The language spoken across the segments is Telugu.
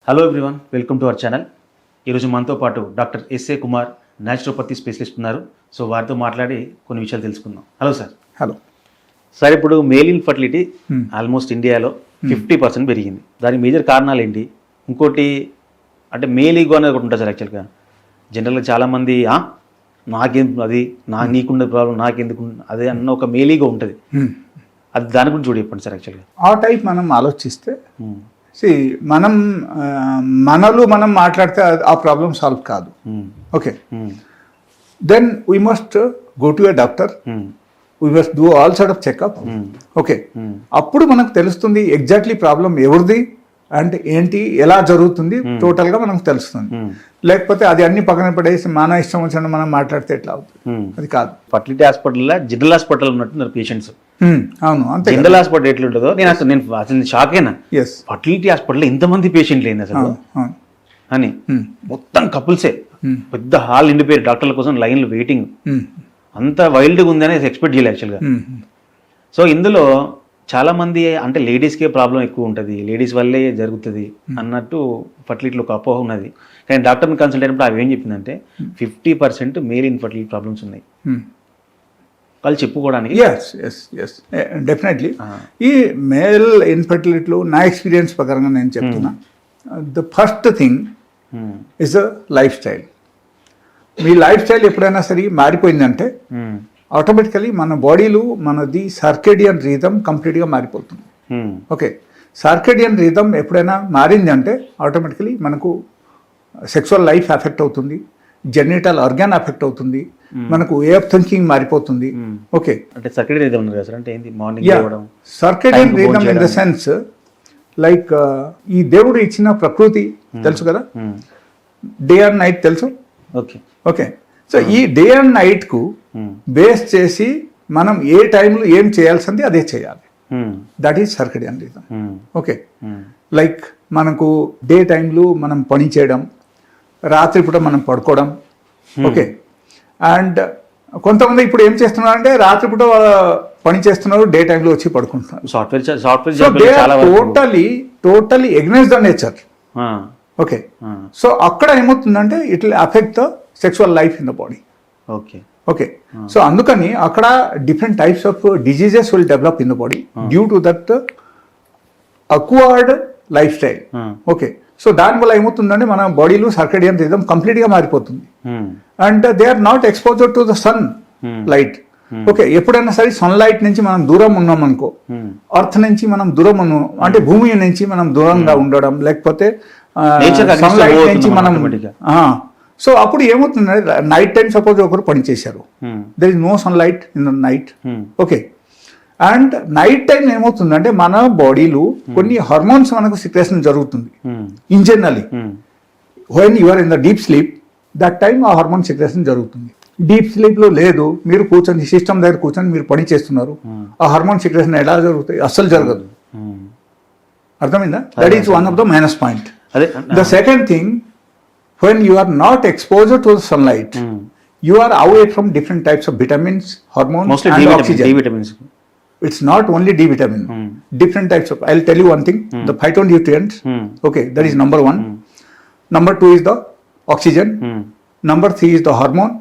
Hello everyone, welcome to our channel. ఈరోజు మనతో పాటు doctor S A Kumar naturopathy specialist ఉన్నారు. సో వారితో మాట్లాడి కొన్ని విషయాలు తెలుసుకుందాం. Hello sir. హలో సార్, ఇప్పుడు మేల్ ఇన్ఫర్టిలిటీ ఆల్మోస్ట్ ఇండియాలో 50% పెరిగింది. దానికి మేజర్ కారణాలు ఏంటి? ఇంకోటి అంటే మేల్ ఈగో అనేది ఒకటి ఉంటుంది సార్. యాక్చువల్గా జనరల్గా చాలామంది నాకేం అది నీకుండే ప్రాబ్లం నాకెందుకు అదే అన్న ఒక మేల్ ఈగో ఉంటుంది. అది దాని గురించి చూడ చెప్పండి సార్. యాక్చువల్గా ఆ టైప్ మనం ఆలోచిస్తే మనం మాట్లాడితే ఆ ప్రాబ్లం సాల్వ్ కాదు. Okay, then we must go to a doctor, we must do all sort of checkup. Okay, అప్పుడు మనకు తెలుస్తుంది ఎగ్జాక్ట్లీ ప్రాబ్లం ఎవరిది అంటే ఏంటి, ఎలా జరుగుతుంది టోటల్గా మనకు తెలుస్తుంది. లేకపోతే అది అన్ని పక్కన పడేసి మన ఇష్టం వచ్చినట్టు మనం మాట్లాడితే ఎట్లా అవుతుంది? అది కాదు. ఫర్టిలిటీ హాస్పిటల్లో జనరల్ హాస్పిటల్ ఉన్నట్టున్నారు పేషెంట్స్. అవును, అంతే. జనరల్ హాస్పిటల్ ఎట్లుంటుందో నేను అసలు షాక్ అయినా. ఫర్టిలిటీ హాస్పిటల్లో ఇంతమంది పేషెంట్లు ఏంది అసలు అని. మొత్తం కపుల్సే, పెద్ద హాల్ నిండిపోయారు, డాక్టర్ల కోసం లైన్లు వెయిటింగ్. అంత వైల్డ్గా ఉందని ఎక్స్పెక్ట్ చేయలేదు యాక్చువల్గా. సో ఇందులో చాలామంది అంటే లేడీస్కే ప్రాబ్లం ఎక్కువ ఉంటుంది, లేడీస్ వల్లే జరుగుతుంది అన్నట్టు ఫర్టిలిటీలో ఒక అపోహ ఉన్నది. కానీ డాక్టర్ని కన్సల్ట్ అయినప్పుడు అవి ఏం చెప్పిందంటే 50% మేల్ ఇన్ఫర్టిలిటీ ప్రాబ్లమ్స్ ఉన్నాయి వాళ్ళు చెప్పుకోవడానికి. డెఫినెట్లీ ఈ మేల్ ఇన్ఫర్టిలిటీలో నా ఎక్స్పీరియన్స్ ప్రకారంగా నేను చెప్తున్నా, the first thing is the life style. Me life style ఎప్పుడైనా సరే మారిపోయిందంటే ఆటోమేటికలీ మన బాడీలో మనది సర్కేడియన్ రీథమ్ కంప్లీట్గా మారిపోతుంది. ఓకే, సర్కేడియన్ రీథమ్ ఎప్పుడైనా మారింది అంటే ఆటోమేటికలీ మనకు సెక్సువల్ లైఫ్ ఎఫెక్ట్ అవుతుంది, జెనిటల్ ఆర్గాన్ ఎఫెక్ట్ అవుతుంది, మనకు వే ఆఫ్ థింకింగ్ మారిపోతుంది. ఓకే, అంటే సర్కేడియన్ రీథమ్ అంటే ఏంటి? Morning circadian rhythm in the sense like ఈ దేవుడు ఇచ్చిన ప్రకృతి తెలుసు కదా, డే అండ్ నైట్ తెలుసు. ఓకే ఓకే, సో ఈ డే అండ్ నైట్కు బేస్ చేసి మనం ఏ టైంలో ఏం చేయాల్సింది అదే చేయాలి. That is circadian rhythm. Okay, like మనకు డే టైంలో మనం పని చేయడం, రాత్రిపూట మనం పడుకోవడం. ఓకే, అండ్ కొంతమంది ఇప్పుడు ఏం చేస్తున్నారు అంటే రాత్రిపూట పని చేస్తున్నారు, డే టైంలో వచ్చి పడుకుంటున్నారు. Totally against the nature. Okay, so అక్కడ ఏమవుతుందంటే it will affect the sexual life in the body. Okay okay, so అందుకని అక్కడ different types of diseases will develop in the body due to that awkward life style. Okay, so దానివల్ల ఏమవుతుందంటే మన బాడీలో సర్కేడియన్ రిథమ్ కంప్లీట్గా మారిపోతుంది. And they are not exposure to the sunlight. Okay, ఎప్పుడైనా సరే సన్ లైట్ నుంచి మనం దూరం ఉన్నాం అనుకో, అర్త్ నుంచి మనం దూరం ఉన్నాం అంటే భూమి నుంచి మనం దూరంగా ఉండడం, లేకపోతే సన్ లైట్ నుంచి మనం సో అప్పుడు ఏమవుతుందంటే నైట్ టైం సపోజ్ ఒకరు పని చేశారు, there is no sunlight in the night. Okay, and night time ఏమవుతుందంటే మన బాడీలో కొన్ని హార్మోన్స్ మనకు సిక్రెషన్ జరుగుతుంది. In generally when you are in the deep sleep, that time ఆ హార్మోన్ సిక్రెషన్ జరుగుతుంది. డీప్ స్లీప్లో లేదు, మీరు కూర్చొని సిస్టమ్ దగ్గర కూర్చొని మీరు పని చేస్తున్నారు, ఆ హార్మోన్ సిక్రెషన్ ఎలా జరుగుతాయి? అస్సలు జరగదు. అర్థమైందా? That is one of the minus point. The second thing, when you are not exposed to the sunlight, you are away from different types of vitamins, hormones, mostly and oxygen. D vitamins. It's not only D vitamin. Different types of. I'll tell you one thing. The phytonutrients. Okay, that is number 1. Number 2 is the oxygen. Number 3 is the hormone.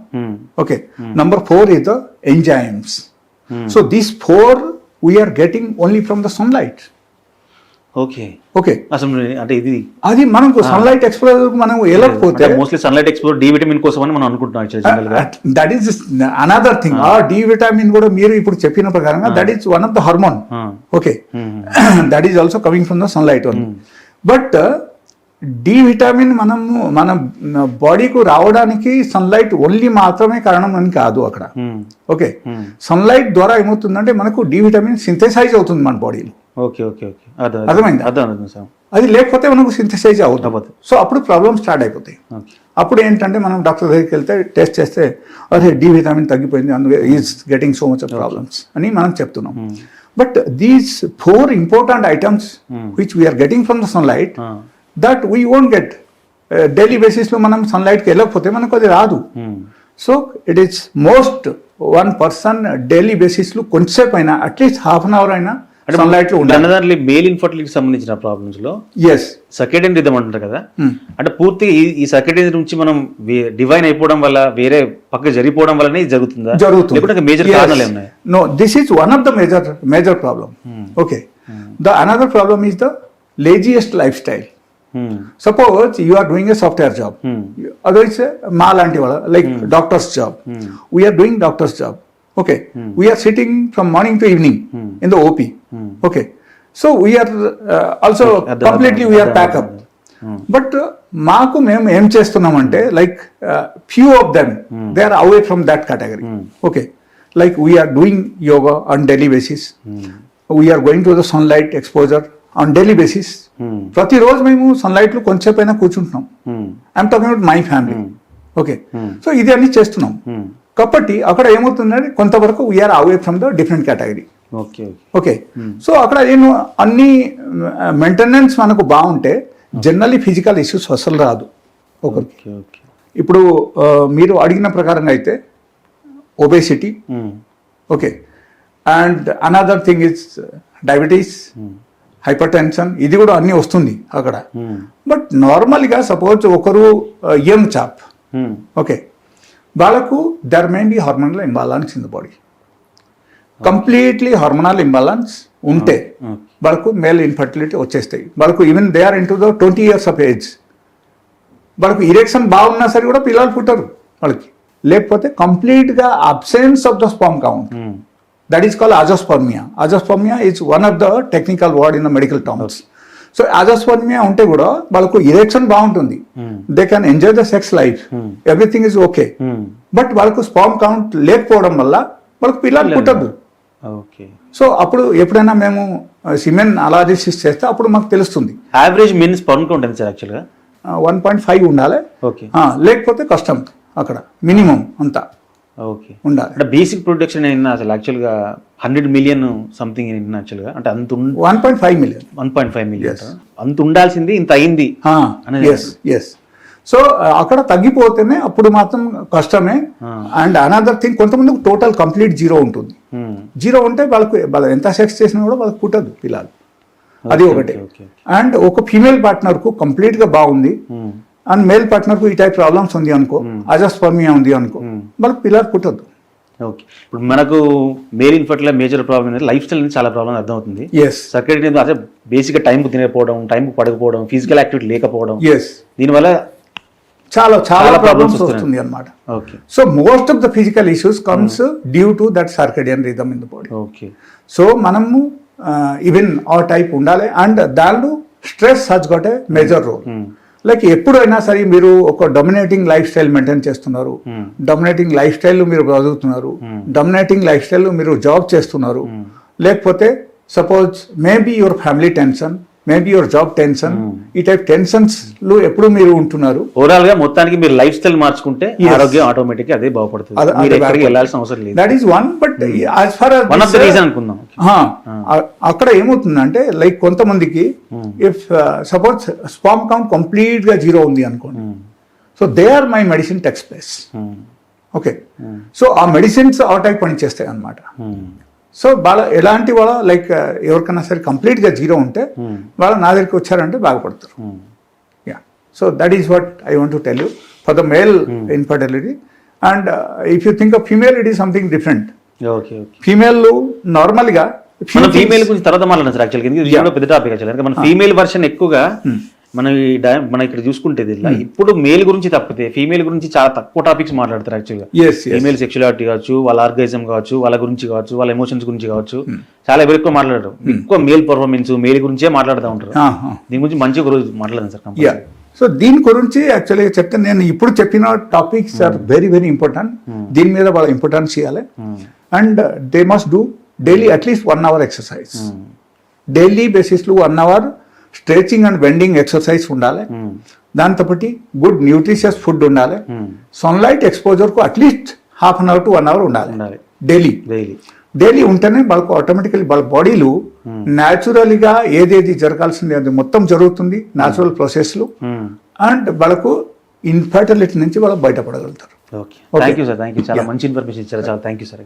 Okay. Number 4 is the enzymes. So these 4 we are getting only from the sunlight. Okay okay, అసలు అంటే ఇది అది మనకు సన్లైట్ ఎక్స్పోజర్ మనం వెళ్ళకపోతే mostly sunlight exposure D vitamin కోసం అని మనం అనుకుంటున్నాం. That is another thing. ఆ డి విటమిన్ కూడా మీరు ఇప్పుడు చెప్పిన ప్రకారంగా that is one of the hormone. Okay, that is also coming from the sunlight only. But D vitamin మనము మన బాడీకు రావడానికి సన్లైట్ ఓన్లీ మాత్రమే కారణం అని కాదు అక్కడ. ఓకే, సన్లైట్ ద్వారా ఏమవుతుందంటే మనకు డి విటమిన్ సింథసైజ్ అవుతుంది మన బాడీలో. ఓకే ఓకే ఓకే, అర్థమైంది? అది లేకపోతే మనకు సింథసైజ్ అవుతుంది. సో అప్పుడు ప్రాబ్లమ్ స్టార్ట్ అయిపోతాయి. అప్పుడు ఏంటంటే మనం డాక్టర్ దగ్గరికి వెళ్తే టెస్ట్ చేస్తే అదే డి విటమిన్ తగ్గిపోయింది, అందుకే is getting so much of problems అని మనం చెప్తున్నాం. But these 4 important items which we are getting from the sunlight, that we won't get daily బేసిస్లో మనం సన్లైట్కి వెళ్ళకపోతే మనకు అది రాదు. So it is most 1 person daily బేసిస్లో కొంచెంసేపు అయినా అట్లీస్ట్ హాఫ్ అన్ అవర్ అయినా అంటే సన్లైట్ లో ఉండాలి. దాంట్లో మేల్ ఇన్ఫర్టిలిటీకి సంబంధించిన ప్రాబ్లమ్స్ లో ఎస్ సర్కేడియన్ రిథమ్ అంటారు కదా, అంటే పూర్తిగా ఈ సర్కేడియన్ నుంచి మనం డివైన్ అయిపోవడం వల్ల వేరే పక్క జరిగిపోవడం వల్లనే ఇది జరుగుతుందా, జరుగుతుంది. లేకుంటే మేజర్ కారణాలు ఏమున్నాయి? No, this is one of the major problem. Okay, the another problem is the laziest life style. Suppose you are doing a software job, otherwise మా లాంటి వాళ్ళ like doctors job, we are doing doctors job. Okay, we are sitting from morning to evening in the OP. Okay, so we are also completely we are pack up. But మాకు మేము ఏం చేస్తున్నామంటే like few of them they are away from that category. Okay, like we are doing yoga on daily basis. We are going to the sunlight exposure on daily basis. ప్రతిరోజు మేము సన్లైట్ లో కొంచెంపైనా కూర్చుంటున్నాం. I'm talking about my family. Okay, so ఇది అన్ని చేస్తున్నాం. కాబట్టి అక్కడ ఏమవుతుందంటే కొంతవరకు we are away from the different category. Okay, so అక్కడ నేను అన్ని మెయింటెనెన్స్ మనకు బాగుంటే జనరల్లీ ఫిజికల్ ఇష్యూస్ అసలు రాదు ఒకరికి. ఇప్పుడు మీరు అడిగిన ప్రకారంగా అయితే obesity, okay, and another thing is diabetes, hypertension, ఇది కూడా అన్ని వస్తుంది అక్కడ. బట్ నార్మల్గా సపోజ్ ఒకరు యంగ్ చాప్, ఓకే, వాళ్ళకు there may be hormonal imbalance in the body. Completely hormonal imbalance ఉంటే వాళ్ళకు మేల్ ఇన్ఫర్టిలిటీ వచ్చేస్తాయి. వాళ్ళకు even they are in to the 20 years of age, వాళ్ళకు ఇరెక్షన్ బాగున్నా సరే కూడా పిల్లలు పుట్టరు వాళ్ళకి. లేకపోతే కంప్లీట్గా absence of the sperm count, that is called azoospermia. Azoospermia is one of the technical word in the medical terms. So azoospermia ఉంటే కూడా వాళ్ళకు ఇరెక్షన్ బాగుంటుంది, they can enjoy the sex life, everything is okay. But వాళ్ళకు స్పర్మ్ కౌంట్ లేకపోవడం వల్ల వాళ్ళకు పిల్లలు పుట్టదు. సో అప్పుడు ఎప్పుడైనా మేము సిమెన్ అనాలిసిస్ చేస్తే అప్పుడు మాకు తెలుస్తుంది. యావరేజ్ మెన్ స్పర్మ్ కౌంట్ ఎంత సార్ యాక్చువల్గా? 1.5 ఉండాలి, లేకపోతే కష్టం అక్కడ మినిమం అంతా ఉండాలి. అంటే బేసిక్ ప్రొడక్షన్ అయినా అసలు యాక్చువల్గా 100 million సంథింగ్ అయినా యాక్చువల్గా, అంటే అంత 1.5 million 1.5 million అంత ఉండాల్సింది ఇంత అయింది. ఎస్, సో అక్కడ తగ్గిపోతేనే అప్పుడు మాత్రం కష్టమే. అండ్ అనదర్ థింగ్, కొంతమందికి టోటల్ కంప్లీట్ జీరో ఉంటుంది. జీరో ఉంటే వాళ్ళకు ఎంత సెక్స్ చేసినా కూడా వాళ్ళకి పుట్టదు పిల్లలు, అది ఒకటి. అండ్ ఒక ఫీమేల్ పార్ట్నర్ కు కంప్లీట్ గా బాగుంది అండ్ మేల్ పార్ట్నర్ కు ఈ టైప్ ప్రాబ్లమ్స్ ఉంది అనుకో, అజోస్పర్మియా ఉంది అనుకో, వాళ్ళకి పిల్లలు పుట్టదు. ఓకే, ఇప్పుడు మనకు మేల్ ఇన్ఫర్టిలిటీ మేజర్ ప్రాబ్లమ్ అనేది లైఫ్ స్టైల్ నుంచి చాలా ప్రాబ్లమ్ అర్థమవుతుంది. సర్కేడియన్ అదే బేసిక్గా టైంకు తినకపోవడం, టైంకు పడకపోవడం, ఫిజికల్ యాక్టివిటీ లేకపోవడం, దీనివల్ల చాలా చాలా ప్రాబ్లమ్స్ వస్తుంది అన్నమాట. So most of the physical issues comes due to that circadian rhythm in the body. Okay, so మనము ఈవెన్ ఆ టైప్ ఉండాలి. అండ్ దానిలో stress has got a major role. Like ఎప్పుడైనా సరే మీరు ఒక డొమినేటింగ్ లైఫ్ స్టైల్ మెయింటైన్ చేస్తున్నారు, డొమినేటింగ్ లైఫ్ స్టైల్ మీరు చదువుతున్నారు, డొమినేటింగ్ లైఫ్ స్టైల్ మీరు జాబ్ చేస్తున్నారు, లేకపోతే suppose maybe your family tension, maybe your job tension, ఈ టైప్ టెన్షన్స్ లో ఎప్పుడు మీరు ఉంటున్నారు. ఓవరాల్ గా మొత్తానికి మీరు లైఫ్ స్టైల్ మార్చుకుంటే ఆరోగ్యం ఆటోమేటిక్ అదే బాగుపడుతుంది, వెళ్ళాల్సిన అవసరం లేదు. That is one. But as far one of the reason అనుకుందాం. అక్కడ ఏమవుతుందంటే లైక్ కొంతమందికి if suppose sperm count complete గా జీరో ఉంది అనుకోండి, so they are my medicine takes place. Okay, so ఆ మెడిసిన్స్ ఆ టైప్ పనిచేస్తాయి అన్నమాట. సో వాళ్ళ ఎలాంటి వాళ్ళ లైక్ ఎవరికైనా సరే కంప్లీట్గా జీరో ఉంటే వాళ్ళు నా దగ్గరికి వచ్చారంటే బాగుపడతారు. Yeah, so that is what I want to tell you for the male infertility. And if you think of female, it is something different. Female నార్మల్గా ఫీమేల్ గురించి తర్వాత మాట్లాడారు యాక్చువల్గా, పెద్ద టాపిక్ యాక్చువల్గా. మన ఫీమేల్ వర్షన్ ఎక్కువగా మనం ఇక్కడ చూసుకుంటే ఇప్పుడు మేల్ గురించి తప్పితే ఫీమేల్ గురించి చాలా తక్కువ టాపిక్స్ మాట్లాడతారు యాక్చువల్గా. ఫీమేల్ సెక్షువాలిటీ కావచ్చు, వాళ్ళ ఆర్గానిజం కావచ్చు, వాళ్ళ గురించి కావచ్చు, వాళ్ళ ఎమోషన్స్ గురించి కావచ్చు, చాలా ఎవరు ఎక్కువ మాట్లాడరు. ఎక్కువ మేల్ పర్ఫార్మెన్స్, మేల్ గురించే మాట్లాడుతూ ఉంటారు. దీని గురించి మంచి ఒక రోజు మాట్లాడాను సార్. సో దీని గురించి యాక్చువల్గా చెప్తే నేను ఇప్పుడు చెప్పిన topics are very very important. దీని మీద వాళ్ళ ఇంపార్టెన్స్ చేయాలి. And they must do daily at least 1 hour exercise. Daily బేసిస్లో 1 hour stretching and bending exercise ఉండాలి. దాంతోపాటు గుడ్ న్యూట్రిషియస్ ఫుడ్ ఉండాలి. సన్లైట్ ఎక్స్పోజర్ కు అట్లీస్ట్ 1/2 hour to 1 hour ఉండాలి డైలీ ఉంటేనే వాళ్ళకు ఆటోమేటికలీ వాళ్ళ బాడీలు న్యాచురల్గా ఏదేది జరగాల్సింది అది మొత్తం జరుగుతుంది న్యాచురల్ ప్రాసెస్లు. అండ్ వాళ్ళకు ఇన్ఫర్టిలిటీ నుంచి వాళ్ళు బయటపడగలుగుతారు. Okay, thank you sir, thank you. చాలా మంచి ఇన్ఫర్మేషన్ ఇచ్చారు. చాలా థ్యాంక్ యూ సార్.